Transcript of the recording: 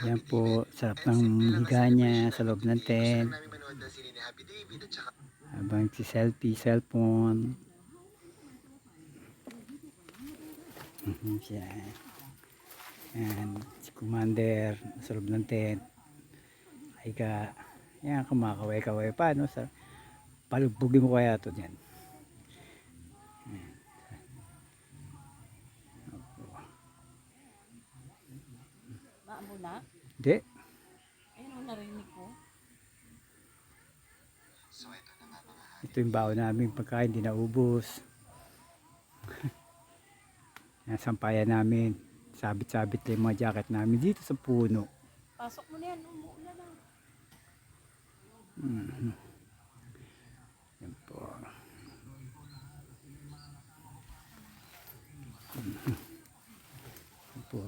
Yan po, sarap ng higa niya sa loob ng tent. Habang si selfie, cellphone. Siya. Yan, si Commander sa loob ng tent. Higa. Yan, kumakaway-kaway pa, no? Sa, palugbugin mo kaya ito dyan. Maamo na? Hindi. Ayun ang narinig ko. Ito yung baon namin pagkain, hindi naubos. Sampayan namin. Sabit-sabit yung mga jacket namin dito sa puno. Pasok mo na yan, umuulan na. Yan po. Yan po.